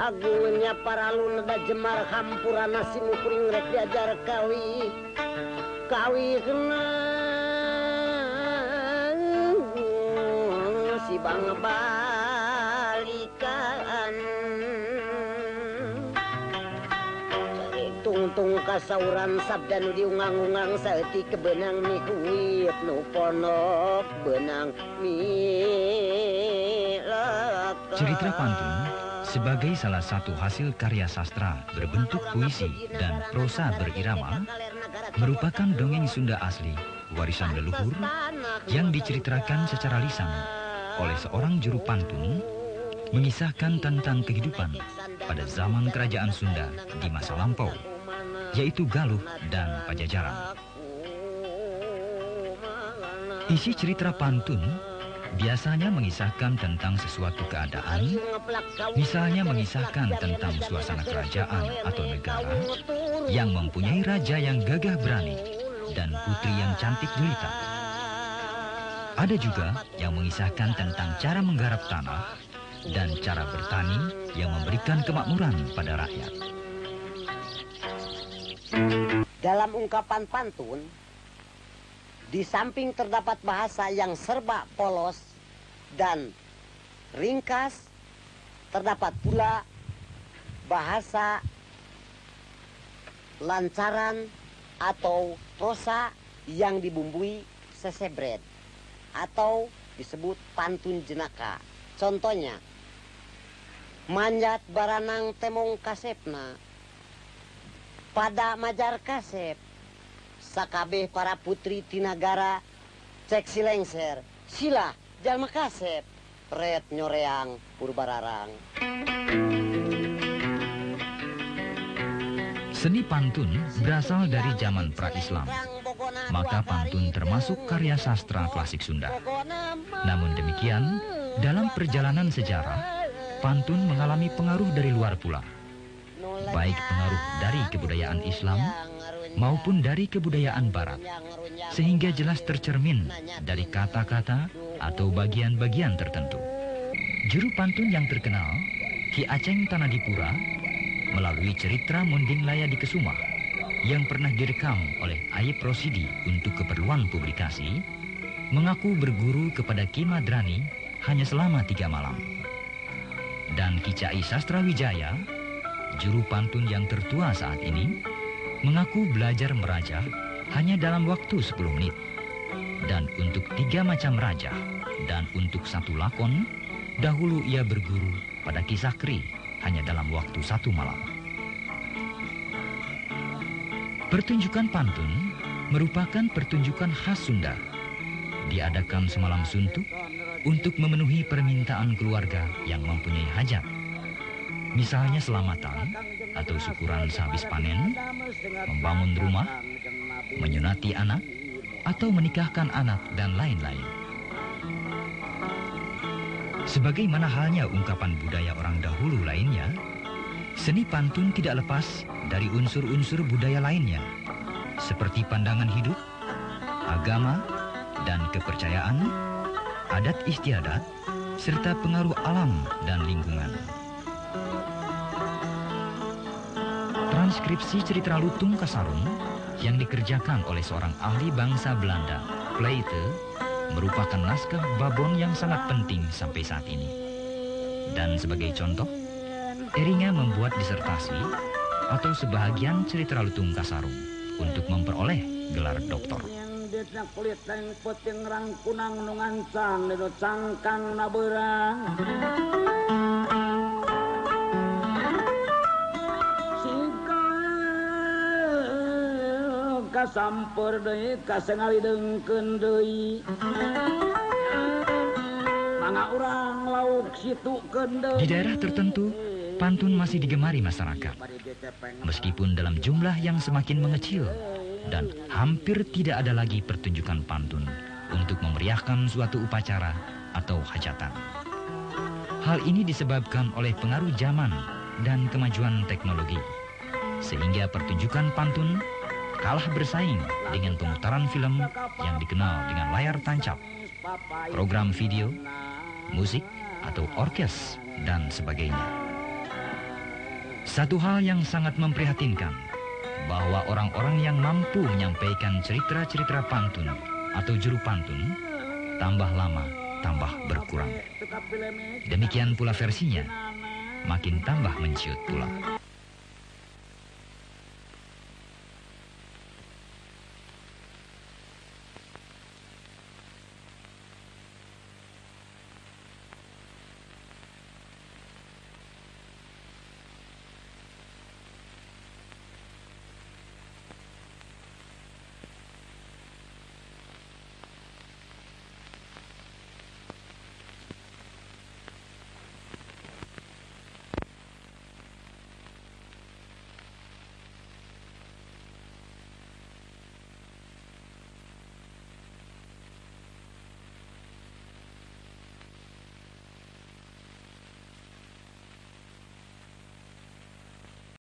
Agungnya para lunda jemar hampurana simukuring rek diajar kawi kena si bang balikan cari tungtung kasauran sabda nu diungang-ungang saeutik kebenang mikuit nu ponok benang milak. Cerita pantun sebagai salah satu hasil karya sastra berbentuk puisi dan prosa berirama merupakan dongeng Sunda asli, warisan leluhur yang diceritakan secara lisan oleh seorang juru pantun mengisahkan tentang kehidupan pada zaman kerajaan Sunda di masa lampau, yaitu Galuh dan Pajajaran. Isi cerita pantun biasanya mengisahkan tentang sesuatu keadaan, misalnya mengisahkan tentang suasana kerajaan atau negara yang mempunyai raja yang gagah berani dan putri yang cantik jelita. Ada juga yang mengisahkan tentang cara menggarap tanah dan cara bertani yang memberikan kemakmuran pada rakyat. Dalam ungkapan pantun, di samping terdapat bahasa yang serba polos dan ringkas, terdapat pula bahasa lancaran atau prosa yang dibumbui sesebret atau disebut pantun jenaka. Contohnya, manjat baranang temong kasepna, pada majar kasep, sakabeh para putri tinagara cek silengser sila jalma kasep red nyoreang purbararang. Seni pantun berasal dari zaman pra-Islam, maka pantun termasuk karya sastra klasik Sunda. Namun demikian, dalam perjalanan sejarah, pantun mengalami pengaruh dari luar pula, baik pengaruh dari kebudayaan Islam maupun dari kebudayaan Barat, sehingga jelas tercermin dari kata-kata atau bagian-bagian tertentu. Juru pantun yang terkenal, Ki Aceng Tanadipura, melalui cerita Munding Laya di Kesuma yang pernah direkam oleh Ayep Rosidi untuk keperluan publikasi, mengaku berguru kepada Ki Madrani hanya selama 3 malam. Dan Ki Cai Sastrawijaya, juru pantun yang tertua saat ini, mengaku belajar merajah hanya dalam waktu 10 menit. Dan untuk 3 macam rajah dan untuk 1 lakon, dahulu ia berguru pada Ki Sakri hanya dalam waktu 1 malam. Pertunjukan pantun merupakan pertunjukan khas Sunda. Diadakan semalam suntuk untuk memenuhi permintaan keluarga yang mempunyai hajat. Misalnya selamatan atau syukuran sehabis panen, membangun rumah, menyunati anak, atau menikahkan anak, dan lain-lain. Sebagaimana halnya ungkapan budaya orang dahulu lainnya, seni pantun tidak lepas dari unsur-unsur budaya lainnya, seperti pandangan hidup, agama, dan kepercayaan, adat istiadat, serta pengaruh alam dan lingkungan. Transkripsi cerita Lutung Kasarung yang dikerjakan oleh seorang ahli bangsa Belanda, Pleyte, merupakan naskah babon yang sangat penting sampai saat ini. Dan sebagai contoh, Eringa membuat disertasi atau sebahagian cerita Lutung Kasarung untuk memperoleh gelar doktor. Kasamper deui kasengali dengkeun deui mangga urang lauk situkeun deui. Di daerah tertentu, pantun masih digemari masyarakat, meskipun dalam jumlah yang semakin mengecil, dan hampir tidak ada lagi pertunjukan pantun untuk memeriahkan suatu upacara atau hajatan. Hal ini disebabkan oleh pengaruh zaman dan kemajuan teknologi, sehingga pertunjukan pantun kalah bersaing dengan pemutaran film yang dikenal dengan layar tancap, program video, musik, atau orkes, dan sebagainya. Satu hal yang sangat memprihatinkan, bahwa orang-orang yang mampu menyampaikan cerita-cerita pantun atau juru pantun, tambah lama, tambah berkurang. Demikian pula versinya, makin tambah menciut pula.